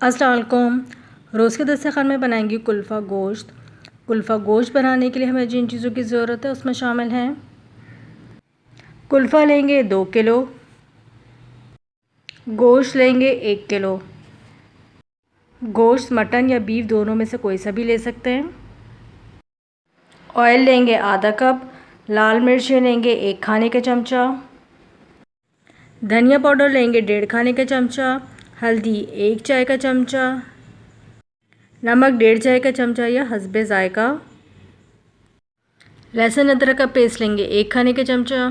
अस्सलाम वालेकुम। रोज़ के दस्तरख़्वान में बनाएंगे कुल्फ़ा गोश्त। कुल्फ़ा गोश्त बनाने के लिए हमें जिन चीज़ों की ज़रूरत है उसमें शामिल हैं, कुल्फ़ा लेंगे 2 किलो, गोश्त लेंगे 1 किलो। गोश्त मटन या बीफ दोनों में से कोई सा भी ले सकते हैं। ऑयल लेंगे आधा कप, लाल मिर्चें लेंगे 1 खाने का चमचा, धनिया पाउडर लेंगे 1.5 खाने का चमचा, हल्दी 1 चाय का चमचा, नमक 1.5 चाय का चमचा या हस्बे ज़ायका, लहसुन अदरक का पेस्ट लेंगे 1 खाने का चमचा,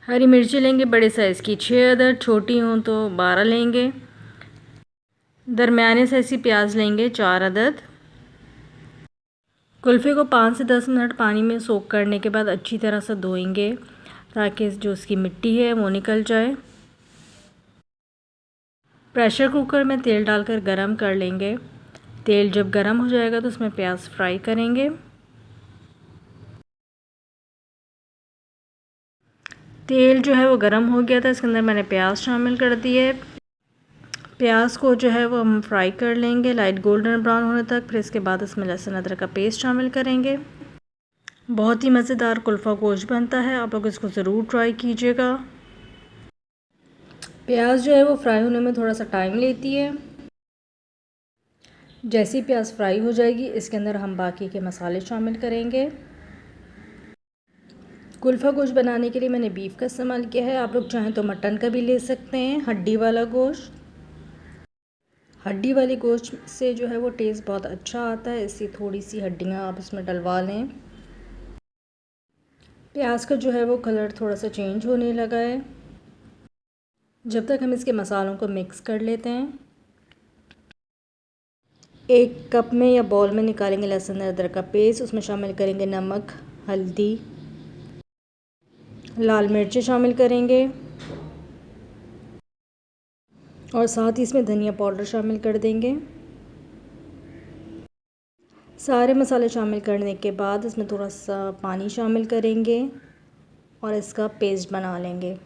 हरी मिर्ची लेंगे बड़े साइज़ की 6 अदद, छोटी हों तो 12 लेंगे। दरमियाने साइज़ की प्याज लेंगे 4 अदद। कुल्फ़े को 5 से 10 मिनट पानी में सोक करने के बाद अच्छी तरह से धोएंगे ताकि जो उसकी मिट्टी है वो निकल जाए। प्रेशर कुकर में तेल डालकर गरम कर लेंगे। तेल जब गरम हो जाएगा तो उसमें प्याज फ्राई करेंगे। तेल जो है वो गरम हो गया था, इसके अंदर मैंने प्याज शामिल कर दिए। प्याज को जो है वो हम फ्राई कर लेंगे लाइट गोल्डन ब्राउन होने तक। फिर इसके बाद इसमें लहसुन अदरक का पेस्ट शामिल करेंगे। बहुत ही मज़ेदार कुल्फ़ा गोश्त बनता है, आप लोग इसको ज़रूर ट्राई कीजिएगा। प्याज जो है वो फ्राई होने में थोड़ा सा टाइम लेती है। जैसी प्याज फ्राई हो जाएगी इसके अंदर हम बाकी के मसाले शामिल करेंगे। कुल्फ़ा गोश्त बनाने के लिए मैंने बीफ का इस्तेमाल किया है, आप लोग चाहें तो मटन का भी ले सकते हैं, हड्डी वाला गोश्त। हड्डी वाली गोश्त से जो है वो टेस्ट बहुत अच्छा आता है, इसलिए थोड़ी सी हड्डियाँ आप इसमें डलवा लें। प्याज का जो है वो कलर थोड़ा सा चेंज होने लगा है। जब तक हम इसके मसालों को मिक्स कर लेते हैं। एक कप में या बाउल में निकालेंगे लहसुन अदरक का पेस्ट, उसमें शामिल करेंगे नमक, हल्दी, लाल मिर्ची शामिल करेंगे और साथ ही इसमें धनिया पाउडर शामिल कर देंगे। सारे मसाले शामिल करने के बाद इसमें थोड़ा सा पानी शामिल करेंगे और इसका पेस्ट बना लेंगे।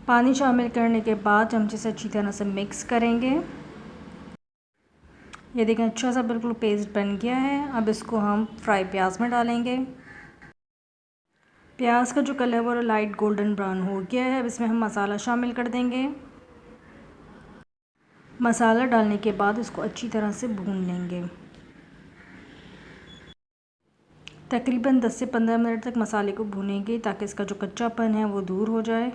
पानी शामिल करने के बाद चमचे से अच्छी तरह से मिक्स करेंगे। ये देखें अच्छा सा बिल्कुल पेस्ट बन गया है। अब इसको हम फ्राई प्याज में डालेंगे। प्याज का जो कलर है वो लाइट गोल्डन ब्राउन हो गया है। अब इसमें हम मसाला शामिल कर देंगे। मसाला डालने के बाद इसको अच्छी तरह से भून लेंगे। तकरीबन 10 से 15 मिनट तक मसाले को भूनेंगे ताकि इसका जो कच्चापन है वो दूर हो जाए।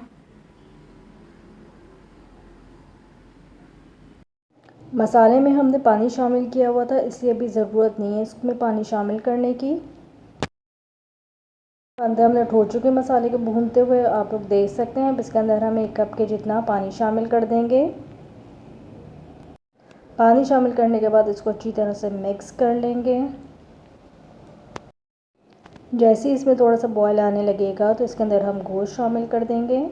मसाले में हमने पानी शामिल किया हुआ था, इसलिए अभी ज़रूरत नहीं है इसमें पानी शामिल करने की। 15 मिनट हो चुके मसाले को भूनते हुए, आप लोग देख सकते हैं। अब इसके अंदर हम 1 कप के जितना पानी शामिल कर देंगे। पानी शामिल करने के बाद इसको अच्छी तरह से मिक्स कर लेंगे। जैसे ही इसमें थोड़ा सा बॉयल आने लगेगा तो इसके अंदर हम गोश्त शामिल कर देंगे।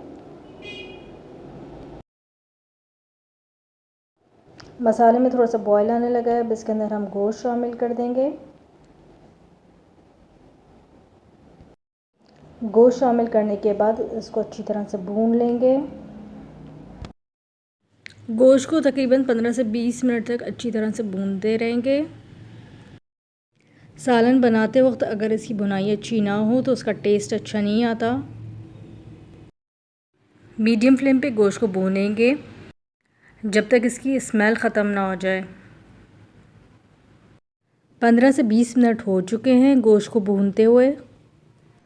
मसाले में थोड़ा सा बॉयल आने लगा है, अब इसके अंदर हम गोश्त शामिल कर देंगे। गोश्त शामिल करने के बाद इसको अच्छी तरह से भून लेंगे। गोश्त को तकरीबन 15 से 20 मिनट तक अच्छी तरह से भूनते रहेंगे। सालन बनाते वक्त अगर इसकी भुनाई अच्छी ना हो तो उसका टेस्ट अच्छा नहीं आता। मीडियम फ्लेम पे गोश्त को भूनेंगे जब तक इसकी स्मेल ख़त्म ना हो जाए। 15 से 20 मिनट हो चुके हैं गोश्त को भूनते हुए।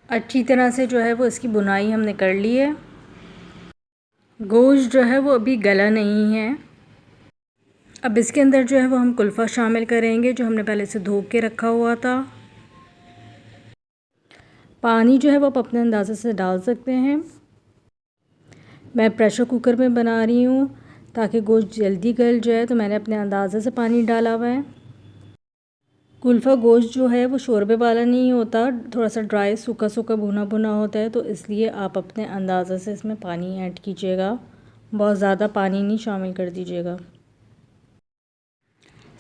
अच्छी तरह से जो है वो इसकी भुनाई हमने कर ली है। गोश्त जो है वो अभी गला नहीं है। अब इसके अंदर जो है वो हम कुल्फ़ा शामिल करेंगे जो हमने पहले से धो के रखा हुआ था। पानी जो है वो आप अपने अंदाज़े से डाल सकते हैं। मैं प्रेशर कुकर में बना रही हूँ ताकि गोश्त जल्दी गल जाए, तो मैंने अपने अंदाज़े से पानी डाला हुआ है। कुल्फ़ा गोश्त जो है वो शोरबे वाला नहीं होता, थोड़ा सा ड्राई सूखा सूखा भुना भुना होता है, तो इसलिए आप अपने अंदाज़े से इसमें पानी ऐड कीजिएगा। बहुत ज़्यादा पानी नहीं शामिल कर दीजिएगा।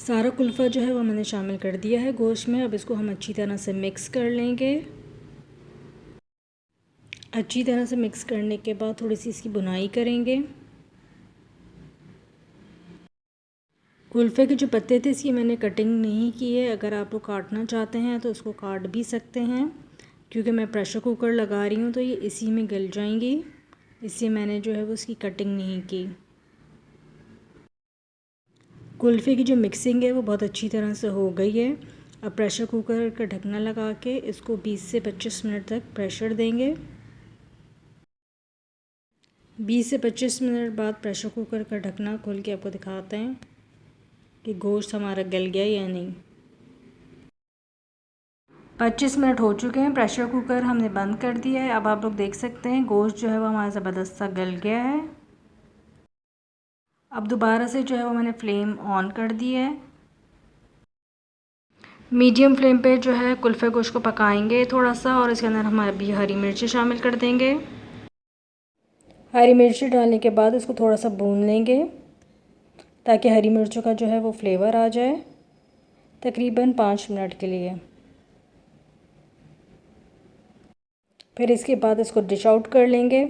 सारा कुल्फ़ा जो है वो मैंने शामिल कर दिया है गोश्त में। अब इसको हम अच्छी तरह से मिक्स कर लेंगे। अच्छी तरह से मिक्स करने के बाद थोड़ी सी इसकी भुनाई करेंगे। कुल्फ़े के जो पत्ते थे इसकी मैंने कटिंग नहीं की है। अगर आप लोग काटना चाहते हैं तो इसको काट भी सकते हैं, क्योंकि मैं प्रेशर कुकर लगा रही हूँ तो ये इसी में गल जाएंगी, इससे मैंने जो है वो उसकी कटिंग नहीं की। कुल्फ़े की जो मिक्सिंग है वो बहुत अच्छी तरह से हो गई है। अब प्रेशर कुकर का ढकना लगा के इसको 20 से 25 मिनट तक प्रेशर देंगे। 20 से 25 मिनट बाद प्रेशर कुकर का ढकना खोल के आपको दिखाते हैं कि गोश्त हमारा गल गया या नहीं। 25 मिनट हो चुके हैं, प्रेशर कुकर हमने बंद कर दिया है। अब आप लोग देख सकते हैं गोश्त जो है वो हमारा ज़बरदस्त सा गल गया है। अब दोबारा से जो है वो मैंने फ्लेम ऑन कर दी है। मीडियम फ्लेम पे जो है कुल्फ़े गोश्त को पकाएंगे थोड़ा सा, और इसके अंदर हम अभी हरी मिर्ची शामिल कर देंगे। हरी मिर्ची डालने के बाद इसको थोड़ा सा भून लेंगे ताकि हरी मिर्चों का जो है वो फ्लेवर आ जाए, तकरीबन 5 मिनट के लिए। फिर इसके बाद इसको डिश आउट कर लेंगे।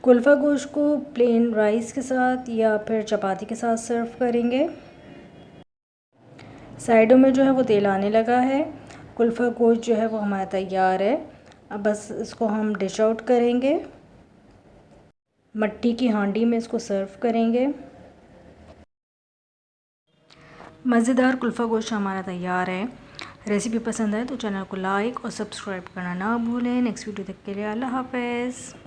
कुल्फ़ा गोश्त को प्लेन राइस के साथ या फिर चपाती के साथ सर्व करेंगे। साइडों में जो है वो तेल आने लगा है। कुल्फ़ा गोश्त जो है वो हमारा तैयार है। अब बस इसको हम डिश आउट करेंगे, मट्टी की हांडी में इसको सर्व करेंगे। मज़ेदार कुल्फ़ा गोश्त हमारा तैयार है। रेसिपी पसंद आए तो चैनल को लाइक और सब्सक्राइब करना ना भूलें। नेक्स्ट वीडियो तक के लिए अल्लाह हाफ़िज़।